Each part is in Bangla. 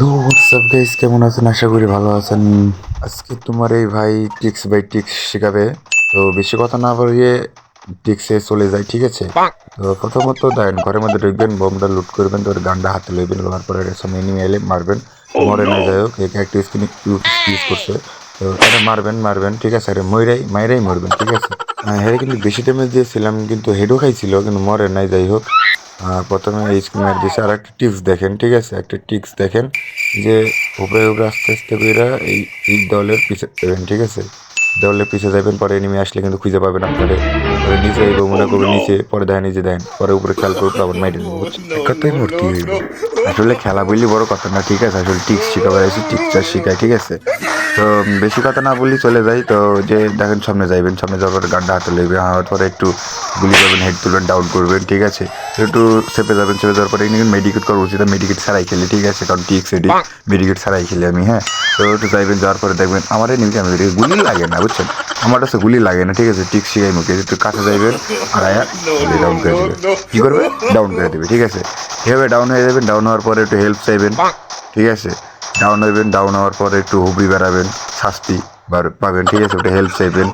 তো হোয়াটসঅ্যাপ গাইস, কেমন আছেন? আশা করি ভালো আছেন। আজকে তোমার এই ভাই টিক্স বাই টিক্স শেখাবে। তো বেশি কথা না বলিয়ে টিক্সে চলে যায়, ঠিক আছে? তো প্রথমত দেখেন, ঘরের মধ্যে ঢুকবেন, বোমটা লুট করবেন, তো গানটা হাতে লইবেন, লওয়ার পরে এর সামনে এনিমি এলে মারবেন। মরে নাই, যাই হোক, একে একটা স্কিন ইউজ করছে। তো এটা মারবেন মারবেন, ঠিক আছে? আরে মাইরাই মরবেন, ঠিক আছে? হ্যাঁ, কিন্তু বেশি ড্যামেজ দিয়েছিলাম, কিন্তু হেডও খাইছিল, কিন্তু মরে নাই, যাই হোক। প্রথমে এই স্কিমের দিছে। আর একটা টিপস দেখেন, ঠিক আছে? একটা টিপস দেখেন যে উপরে উপরে আস্তে আস্তে করে এই দলের পিছে যাবেন, ঠিক আছে? দলের পিছে যাবেন, পরে এনিমি আসলে কিন্তু খুঁজে পাবেন আপনারে। পরে নিচে আইব, মনে করবেন নিচে, পরে দেখেন নিজে দেন, পরে উপরে খেয়াল করে উপরে আবার মাইরে দেবেন, বুঝছেন? এক কথাই মূর্তি হইব। আসলে খেলা বললি বড় কথা না, ঠিক আছে? আসলে টিক্স শিখাবার আছে, টিক্সটা শিখায়, ঠিক আছে? তো বেশি কথা না বললি চলে যাই। তো যে দেখেন সামনে যাইবেন, সামনে যাওয়ার পরে গানটা হাতে লইবে, হওয়ার পরে একটু গুলি করবেন, হেড তুলবেন, ডাউন করবেন, ঠিক আছে? একটু চেপে যাবেন, চেপে যাওয়ার পরে কিন্তু মেডিকেট করা উচিত, মেডিকেট ছাড়াই খেলে, ঠিক আছে? কারণ টিক্স এটি মেডিকেট ছাড়াই খেলে আমি, হ্যাঁ। তো একটু যাইবেন, যাওয়ার পরে দেখবেন আমার এই নিউকে আমি গুলি লাগে না, বুঝছেন? আমার কাছে গুলি লাগে না, ঠিক আছে? টিক্স শিখাই মুখে একটু কাছে যাইবেন, আর আয়া ডাউন করে দেবে। কী করবে? ডাউন করে দেবে, ঠিক আছে? এভাবে ডাউন হয়ে যাবেন। ডাউন হওয়ার পরে একটু হেল্প চাইবেন, ঠিক আছে? ডাউন হইবেন, ডাউন হওয়ার পরে একটু হুবড়ি বেড়াবেন, শাস্তি পাবেন, ঠিক আছে? ওটা হেল্প চাইবেন।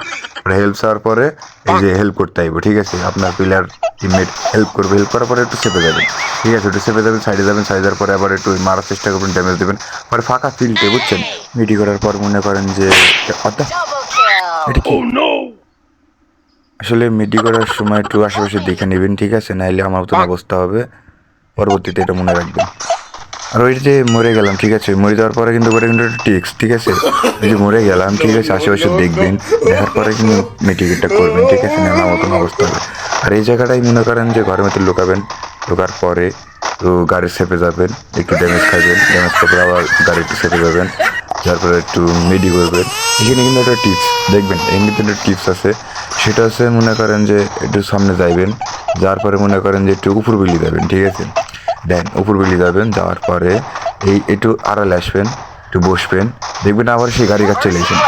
ওটা হেল্প চাওয়ার পরে এই যে হেল্প করতে আইব, ঠিক আছে? আপনার প্লেয়ার টিমমেট হেল্প করবে, হেল্প করার পরে একটু চেপে যাবেন, ঠিক আছে? একটু চেপে যাবেন, সাইডে যাবেন, সাইড যাওয়ার পরে আবার একটু মারার চেষ্টা করবেন, ড্যামেজ দেবেন। পরে ফাঁকা ফিল্ডে, বুঝছেন? মিডি করার পর মনে করেন যে অর্ধা এটা কি আসলে মিডি করার সময় একটু আশেপাশে দেখে নেবেন, ঠিক আছে? নাইলে আমার মতন অবস্থা হবে। পরবর্তীতে এটা মনে রাখবেন। আর ওই যে মরে গেলাম, ঠিক আছে? মরে যাওয়ার পরে কিন্তু ওটা কিন্তু একটা টিক্স, ঠিক আছে? ওই যে মরে গেলাম, ঠিক আছে, আশেপাশে দেখবেন, দেখার পরে কিন্তু মেডিকেটটা করবেন, ঠিক আছে? না আমার মতন অবস্থা হবে। আর এই জায়গাটাই মনে করেন যে ঘরের মধ্যে লুকাবেন, ঢোকার পরে তো গাড়ি চেপে যাবেন, একটু ড্যামেজ খাইবেন, ড্যামেজ খাবার আবার গাড়ি একটু চেপে যাবেন, তারপরে একটু মেডি করবেন। এখানে কিন্তু একটা টিপস দেখবেন, এমনিতে একটা টিপস আছে। সেটা হচ্ছে মনে করেন যে একটু সামনে যাইবেন, যাওয়ার পরে মনে করেন যে একটু উপর বিলি যাবেন, ঠিক আছে? দেন উপর বেরিয়ে যাবেন, যাওয়ার পরে এই একটু আড়ালে আসবেন, একটু বসবেন, দেখবেন আবার সেই গাড়ি কাছে চলে এসেছেন।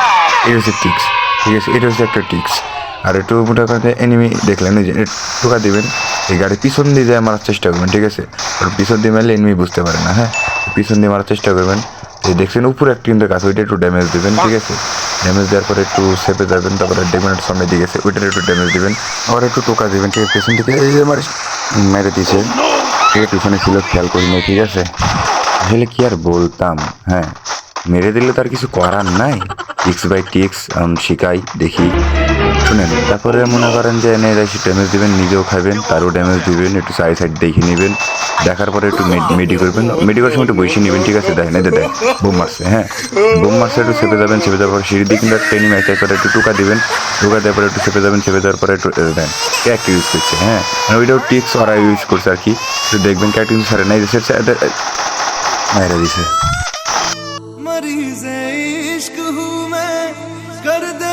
এটা হচ্ছে টিক্স, ঠিক আছে? এটা হচ্ছে একটা টিক্স। আর একটু মোটা করে এনিমি দেখলেন, এই যে টোকা দিবেন, এই গাড়ির পিছন দিয়ে যায় মারার চেষ্টা করবেন, ঠিক আছে? আর পিছন দিয়ে মারলে এনিমি বুঝতে পারে না, হ্যাঁ। পিছন দিয়ে মারার চেষ্টা করবেন। এই দেখছেন উপরে একটা কিন্তু কাছে, ওইটা একটু ড্যামেজ দেবেন, ঠিক আছে? ড্যামেজ দেওয়ার পরে একটু সেপে যাবেন, তারপরে ডেমিনেট সামনে দিয়ে গেছে, ওইটার একটু ড্যামেজ দেবেন, আবার একটু টোকা দেবেন, ঠিক আছে? পেছন থেকে এই যে আমার মেরে দিয়েছে, ঠিক আছে? পিছনে ছিল, খেয়াল করিনি, ঠিক আছে? আসলে কি আর বলতাম, হ্যাঁ। মেরে দিলে তো আর কিছু করার নাই। টিক্স বাই টিক্স শিখাই, দেখি, শুনেন। তারপরে মনে করেন যে এনে এসে ড্যামেজ দিবেন, নিজেও খাবেন, তারও ড্যামেজ দিবেন, একটু সাইড সাইড দেখে নেবেন। দেখার পরে একটু মেডি করবেন, মেডি করার সময় একটু বসে নেবেন, ঠিক আছে? দেখেন, এদের দেখ বোম মারছে, হ্যাঁ। বোম মারছে, একটু চেপে যাবেন, চেপে যাওয়ার পর সিঁড়ি দিয়ে কিন্তু একটা এনিমি আছে, একবার একটু টোকা দিবেন, টোকা দেওয়ার পরে একটু চেপে যাবেন, চেপে যাওয়ার পরে একটু দেন ক্যারেক্টার ইউজ করছে, হ্যাঁ। মানে ওইটাও টিক্স ওরা ইউজ করছে আর কি। একটু দেখবেন ক্যারেক্টার ইউজ সারে নাই, মেরে দিছে। मरीज़ इश्क हूँ मैं कर दे